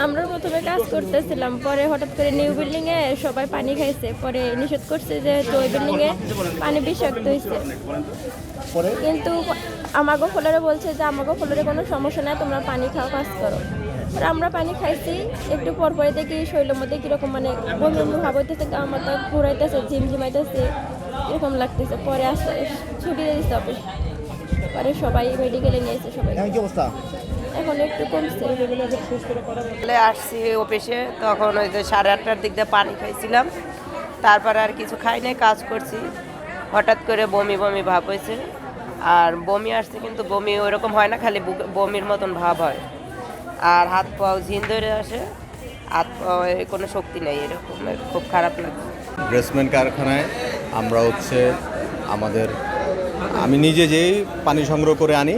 আমরা প্রথমে কাজ করতেছিলাম, পরে হঠাৎ করে নিউ বিল্ডিং এ সবাই পানি খাইছে, পরে নিষেধ করছে যে ওই বিল্ডিং এ পানি বিষাক্ত হয়েছে। কিন্তু আমাগো ফ্লোরে বলছে যে আমাগো ফ্লোরে কোনো সমস্যা নাই, তোমরা পানি খাও, কাজ করো। পরে আমরা পানি খাইছি, একটু পর পরে দেখি শরীরের মধ্যে কিরকম মানে বমি ভাব হইতেছে, গা মাথা ঘুরাইতেছে, ঝিমঝিমাইতেছে, এরকম লাগতেছে। পরে আসতে ছুটি দিয়ে দিতে হবে, পরে সবাই মেডিকেলে নিয়েছে। সবাই এখন একটু কমছে। আসছি অফিসে, তখন ওই যে 8:30টার দিক দিয়ে পানি খাইছিলাম, তারপর আর কিছু খাই নাই, কাজ করছি। হঠাৎ করে বমি বমি ভাব হয়েছে, আর বমি আসছে, কিন্তু বমি ওইরকম হয় না, খালি বমির মতন ভাব হয়, আর হাত পাও ঝিন ধরে আসে, হাত পায়ে কোনো শক্তি নেই, এরকম খুব খারাপ লাগছে। ড্রেসমেন্ট কারখানায় আমরা আমি নিজে যেই পানি সংগ্রহ করে আনি,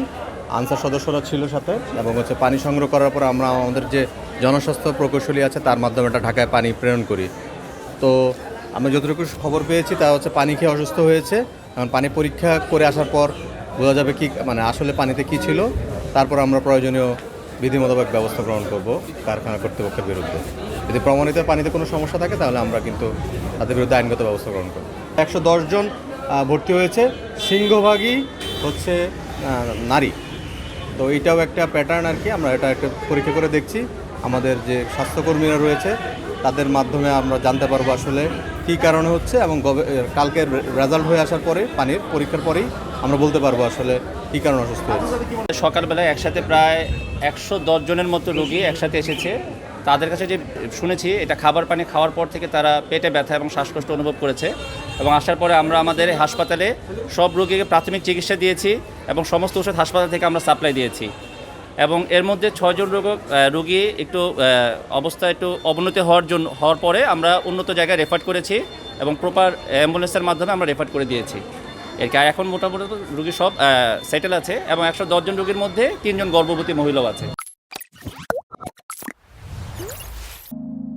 আনসার সদস্যরা ছিল সাথে, এবং পানি সংগ্রহ করার পর আমরা আমাদের যে জনস্বাস্থ্য প্রকৌশলী আছে তার মাধ্যমে এটা ঢাকায় পানি প্রেরণ করি। তো আমরা যতটুকু খবর পেয়েছি তা পানি খেয়ে অসুস্থ হয়েছে। কারণ পানি পরীক্ষা করে আসার পর বোঝা যাবে কি আসলে পানিতে কি ছিল, তারপর আমরা প্রয়োজনীয় বিধি মোতাবেক ব্যবস্থা গ্রহণ করব কারখানা কর্তৃপক্ষের বিরুদ্ধে। যদি প্রমাণিত পানিতে কোনো সমস্যা থাকে তাহলে আমরা কিন্তু তাদের বিরুদ্ধে আইনগত ব্যবস্থা গ্রহণ করব। 110 জন ভর্তি হয়েছে, সিংহভাগই হচ্ছে নারী। তো এইটাও একটা প্যাটার্ন আর কি, আমরা এটা একটা পরীক্ষা করে দেখছি। আমাদের যে স্বাস্থ্যকর্মীরা রয়েছে তাদের মাধ্যমে আমরা জানতে পারবো আসলে কী কারণে হচ্ছে, এবং কালকের রেজাল্ট হয়ে আসার পরে পানির পরীক্ষার পরেই আমরা বলতে পারবো আসলে কী কারণে অসুস্থ হয়েছে। সকালবেলায় একসাথে প্রায় 110 জনের মতো রোগী একসাথে এসেছে। তাদের কাছে যে শুনেছি, এটা খাবার পানি খাওয়ার পর থেকে তারা পেটে ব্যথা এবং শ্বাসকষ্ট অনুভব করেছে, এবং আসার পরে আমরা আমাদের হাসপাতালে সব রোগীকে প্রাথমিক চিকিৎসা দিয়েছি, এবং সমস্ত ওষুধ হাসপাতাল থেকে আমরা সাপ্লাই দিয়েছি। এবং এর মধ্যে 6 জন রোগী একটু অবস্থা একটু অবনতি হওয়ার পরে আমরা উন্নত জায়গায় রেফার করেছি, এবং প্রপার অ্যাম্বুলেন্সের মাধ্যমে আমরা রেফার করে দিয়েছি। এখন মোটামুটি রোগী সব সেটেল আছে, এবং 110 জন রোগীর মধ্যে 3 জন গর্ভবতী মহিলাও আছে।